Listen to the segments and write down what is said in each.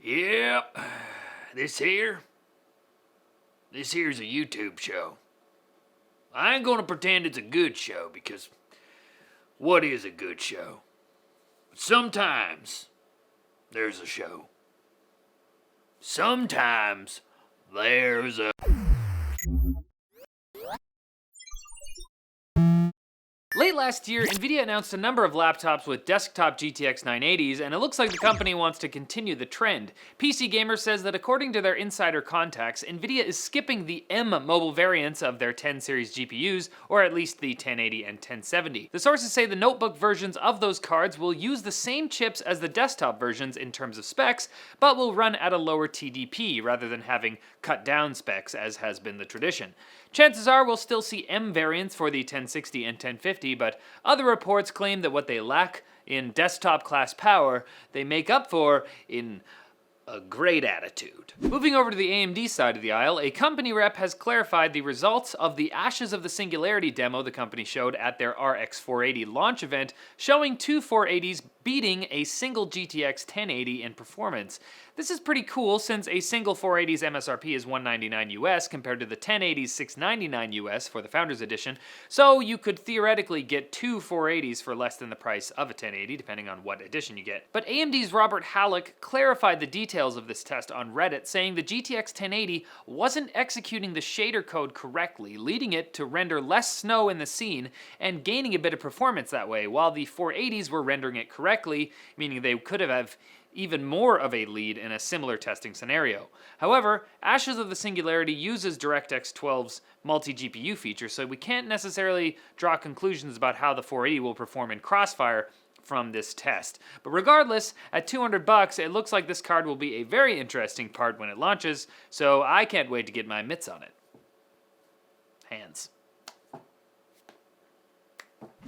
Yep, this here's a YouTube show. I ain't gonna pretend it's a good show because what is a good show? Sometimes there's a show. Sometimes there's a... Late last year, Nvidia announced a number of laptops with desktop GTX 980s, and it looks like the company wants to continue the trend. PC Gamer says that according to their insider contacts, Nvidia is skipping the M mobile variants of their 10 series GPUs, or at least the 1080 and 1070. The sources say the notebook versions of those cards will use the same chips as the desktop versions in terms of specs, but will run at a lower TDP rather than having cut down specs as has been the tradition. Chances are we'll still see M variants for the 1060 and 1050, but other reports claim that what they lack in desktop class power, they make up for in a great attitude. Moving over to the AMD side of the aisle, a company rep has clarified the results of the Ashes of the Singularity demo the company showed at their RX 480 launch event, showing two 480s beating a single GTX 1080 in performance. This is pretty cool since a single 480's MSRP is $199 US compared to the 1080's $699 US for the Founders Edition, so you could theoretically get two 480s for less than the price of a 1080 depending on what edition you get. But AMD's Robert Halleck clarified the details of this test on Reddit, saying the GTX 1080 wasn't executing the shader code correctly, leading it to render less snow in the scene and gaining a bit of performance that way, while the 480s were rendering it correctly, meaning they could have even more of a lead in a similar testing scenario. However, Ashes of the Singularity uses DirectX 12's multi-GPU feature, so we can't necessarily draw conclusions about how the 480 will perform in Crossfire from this test. But regardless, at $200, it looks like this card will be a very interesting part when it launches, so I can't wait to get my mitts on it. Hands.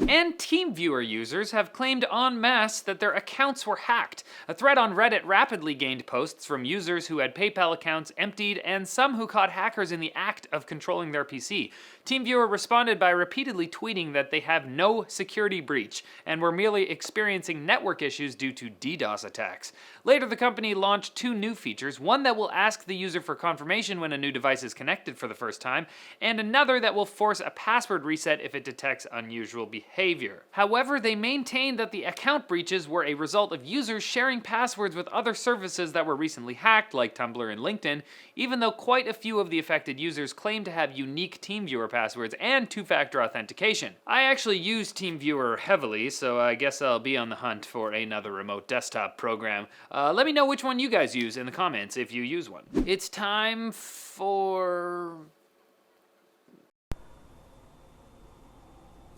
And Teamviewer users have claimed en masse that their accounts were hacked. A thread on Reddit rapidly gained posts from users who had PayPal accounts emptied and some who caught hackers in the act of controlling their PC. Teamviewer responded by repeatedly tweeting that they have no security breach and were merely experiencing network issues due to DDoS attacks. Later, the company launched two new features, one that will ask the user for confirmation when a new device is connected for the first time, and another that will force a password reset if it detects unusual behavior. However, they maintained that the account breaches were a result of users sharing passwords with other services that were recently hacked, like Tumblr and LinkedIn, even though quite a few of the affected users claim to have unique Teamviewer passwords and two-factor authentication. I actually use Teamviewer heavily, so I guess I'll be on the hunt for another remote desktop program. Let me know which one you guys use in the comments if you use one. It's time for...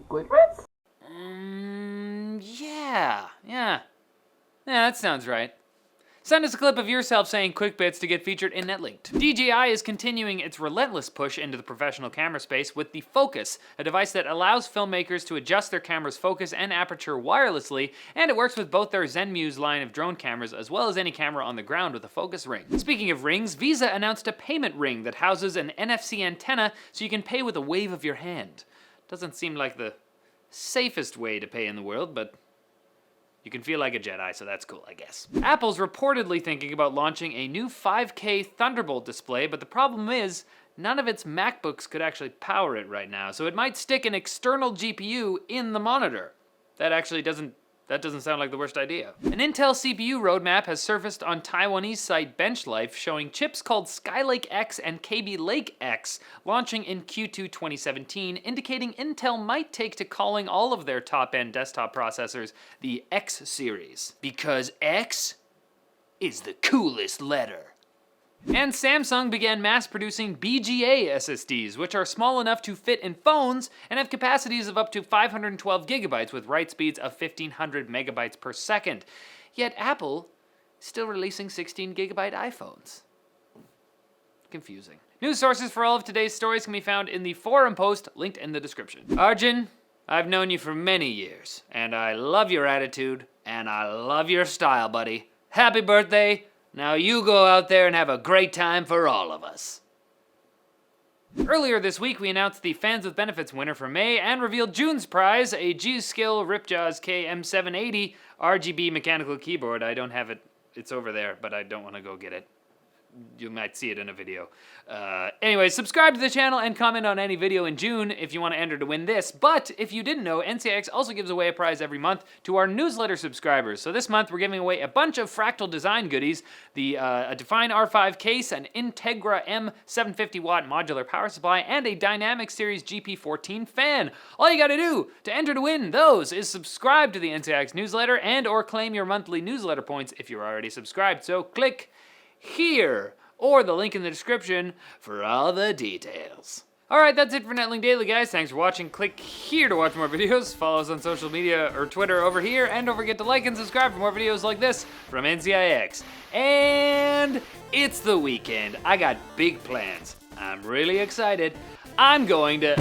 Quick bits? Yeah, that sounds right. Send us a clip of yourself saying quick bits to get featured in NetLinked. DJI is continuing its relentless push into the professional camera space with the Focus, a device that allows filmmakers to adjust their camera's focus and aperture wirelessly, and it works with both their ZenMuse line of drone cameras as well as any camera on the ground with a focus ring. Speaking of rings, Visa announced a payment ring that houses an NFC antenna so you can pay with a wave of your hand. Doesn't seem like the safest way to pay in the world, but you can feel like a Jedi, so that's cool, I guess. Apple's reportedly thinking about launching a new 5K Thunderbolt display, but the problem is, none of its MacBooks could actually power it right now, so it might stick an external GPU in the monitor. That doesn't sound like the worst idea. An Intel CPU roadmap has surfaced on Taiwanese site BenchLife, showing chips called Skylake X and Kaby Lake X launching in Q2 2017, indicating Intel might take to calling all of their top-end desktop processors the X series. Because X is the coolest letter. And Samsung began mass-producing BGA SSDs, which are small enough to fit in phones and have capacities of up to 512 gigabytes with write speeds of 1500 megabytes per second. Yet Apple is still releasing 16 gigabyte iPhones. Confusing. News sources for all of today's stories can be found in the forum post linked in the description. Arjun, I've known you for many years, and I love your attitude, and I love your style, buddy. Happy birthday! Now you go out there and have a great time for all of us. Earlier this week, we announced the Fans with Benefits winner for May and revealed June's prize, a G-Skill Ripjaws KM780 RGB mechanical keyboard. I don't have it It's over there, but I don't want to go get it. You might see it in a video. Anyway, subscribe to the channel and comment on any video in June if you want to enter to win this. But if you didn't know, NCIX also gives away a prize every month to our newsletter subscribers. So this month we're giving away a bunch of Fractal design goodies, a Define R5 case, an Integra M 750 watt modular power supply, and a Dynamic Series GP14 fan. All you gotta do to enter to win those is subscribe to the NCIX newsletter and or claim your monthly newsletter points if you're already subscribed. So click here, or the link in the description for all the details. Alright, that's it for Netlink Daily, guys. Thanks for watching. Click here to watch more videos. Follow us on social media or Twitter over here, and don't forget to like and subscribe for more videos like this from NCIX. And it's the weekend. I got big plans. I'm really excited. I'm going to